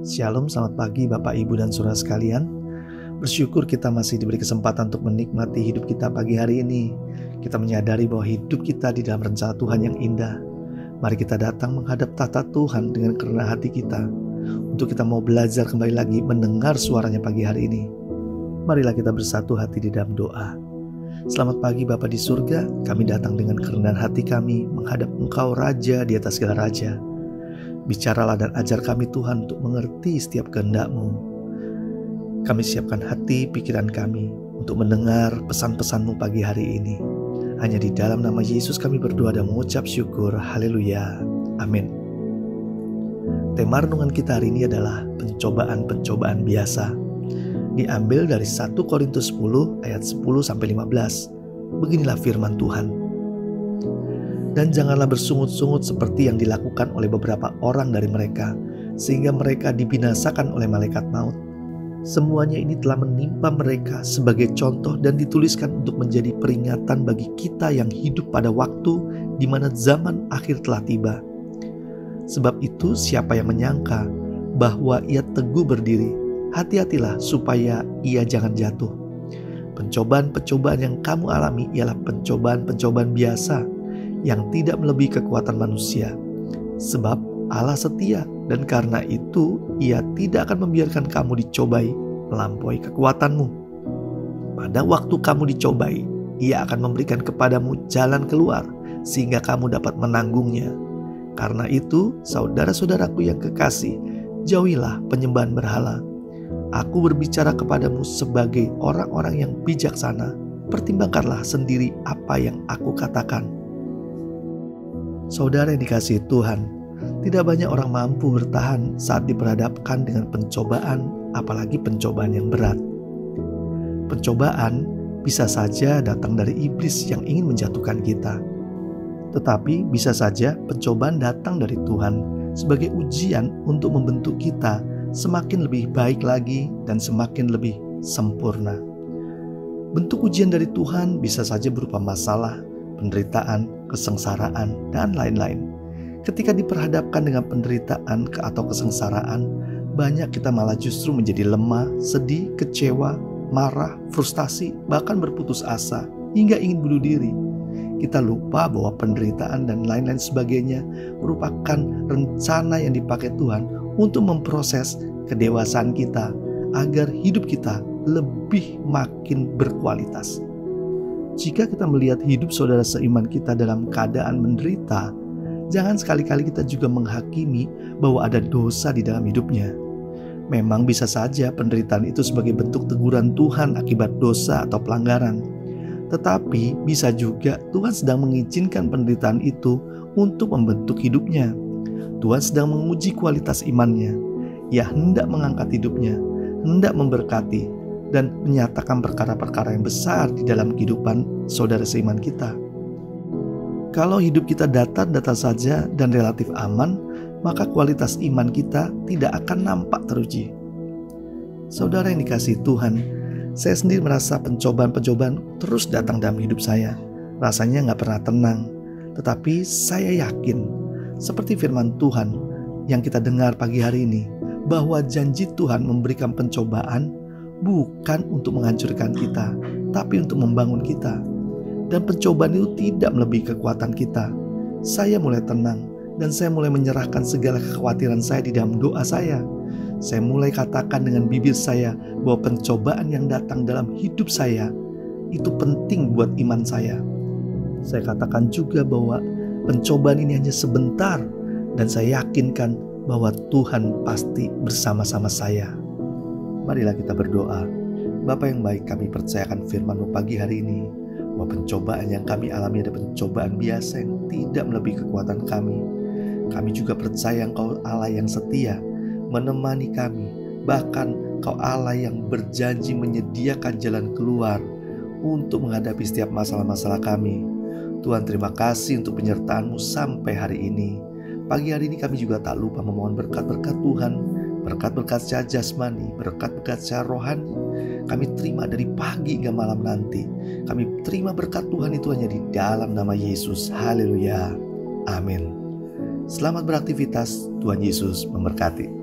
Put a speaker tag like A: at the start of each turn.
A: Shalom, selamat pagi Bapak, Ibu, dan Saudara sekalian. Bersyukur kita masih diberi kesempatan untuk menikmati hidup kita pagi hari ini. Kita menyadari bahwa hidup kita di dalam rencana Tuhan yang indah. Mari kita datang menghadap tahta Tuhan dengan kerenah hati kita, untuk kita mau belajar kembali lagi mendengar suaranya pagi hari ini. Marilah kita bersatu hati di dalam doa. Selamat pagi Bapa di surga, kami datang dengan kerendahan hati kami menghadap Engkau Raja di atas segala raja. Bicaralah dan ajar kami Tuhan untuk mengerti setiap kehendak-Mu. Kami siapkan hati pikiran kami untuk mendengar pesan-pesan-Mu pagi hari ini. Hanya di dalam nama Yesus kami berdoa dan mengucap syukur. Haleluya. Amin. Tema renungan kita hari ini adalah pencobaan-pencobaan biasa. Diambil dari 1 Korintus 10 ayat 10-15. Beginilah firman Tuhan. Dan janganlah bersungut-sungut seperti yang dilakukan oleh beberapa orang dari mereka, sehingga mereka dibinasakan oleh malaikat maut. Semuanya ini telah menimpa mereka sebagai contoh dan dituliskan untuk menjadi peringatan bagi kita yang hidup pada waktu di mana zaman akhir telah tiba. Sebab itu siapa yang menyangka bahwa ia teguh berdiri, hati-hatilah supaya ia jangan jatuh. Pencobaan-pencobaan yang kamu alami ialah pencobaan-pencobaan biasa yang tidak melebihi kekuatan manusia. Sebab Allah setia, dan karena itu Ia tidak akan membiarkan kamu dicobai melampaui kekuatanmu. Pada waktu kamu dicobai, Ia akan memberikan kepadamu jalan keluar sehingga kamu dapat menanggungnya. Karena itu, saudara-saudaraku yang kekasih, jauhilah penyembahan berhala. Aku berbicara kepadamu sebagai orang-orang yang bijaksana. Pertimbangkanlah sendiri apa yang aku katakan. Saudara yang dikasihi Tuhan, tidak banyak orang mampu bertahan saat diperhadapkan dengan pencobaan, apalagi pencobaan yang berat. Pencobaan bisa saja datang dari iblis yang ingin menjatuhkan kita. Tetapi bisa saja pencobaan datang dari Tuhan sebagai ujian untuk membentuk kita semakin lebih baik lagi dan semakin lebih sempurna. Bentuk ujian dari Tuhan bisa saja berupa masalah, penderitaan, kesengsaraan, dan lain-lain. Ketika diperhadapkan dengan penderitaan atau kesengsaraan, banyak kita malah justru menjadi lemah, sedih, kecewa, marah, frustasi, bahkan berputus asa, hingga ingin bunuh diri. Kita lupa bahwa penderitaan dan lain-lain sebagainya merupakan rencana yang dipakai Tuhan untuk memproses kedewasaan kita, agar hidup kita lebih makin berkualitas. Jika kita melihat hidup saudara seiman kita dalam keadaan menderita, jangan sekali-kali kita juga menghakimi bahwa ada dosa di dalam hidupnya. Memang bisa saja penderitaan itu sebagai bentuk teguran Tuhan akibat dosa atau pelanggaran. Tetapi bisa juga Tuhan sedang mengizinkan penderitaan itu untuk membentuk hidupnya. Tuhan sedang menguji kualitas imannya. Ia hendak mengangkat hidupnya, hendak memberkati, dan menyatakan perkara-perkara yang besar di dalam kehidupan saudara seiman kita. Kalau hidup kita datar-datar saja dan relatif aman, maka kualitas iman kita tidak akan nampak teruji. Saudara yang dikasihi Tuhan, saya sendiri merasa pencobaan-pencobaan terus datang dalam hidup saya. Rasanya gak pernah tenang. Tetapi saya yakin, seperti firman Tuhan yang kita dengar pagi hari ini, bahwa janji Tuhan memberikan pencobaan bukan untuk menghancurkan kita, tapi untuk membangun kita. Dan pencobaan itu tidak melebihi kekuatan kita. Saya mulai tenang, dan saya mulai menyerahkan segala kekhawatiran saya di dalam doa saya. Saya mulai katakan dengan bibir saya bahwa pencobaan yang datang dalam hidup saya itu penting buat iman saya. Saya katakan juga bahwa pencobaan ini hanya sebentar, dan saya yakinkan bahwa Tuhan pasti bersama-sama saya. Marilah kita berdoa. Bapa yang baik, kami percayakan firman-Mu pagi hari ini, bahwa pencobaan yang kami alami adalah pencobaan biasa yang tidak melebihi kekuatan kami. Kami juga percaya Engkau Allah yang setia, menemani kami. Bahkan Engkau Allah yang berjanji menyediakan jalan keluar untuk menghadapi setiap masalah-masalah kami. Tuhan, terima kasih untuk penyertaan-Mu sampai hari ini. Pagi hari ini kami juga tak lupa memohon berkat-berkat Tuhan, berkat-berkat secara jasmani, berkat-berkat secara rohani. Kami terima dari pagi hingga malam nanti. Kami terima berkat Tuhan itu hanya di dalam nama Yesus. Haleluya. Amin. Selamat beraktivitas. Tuhan Yesus memberkati.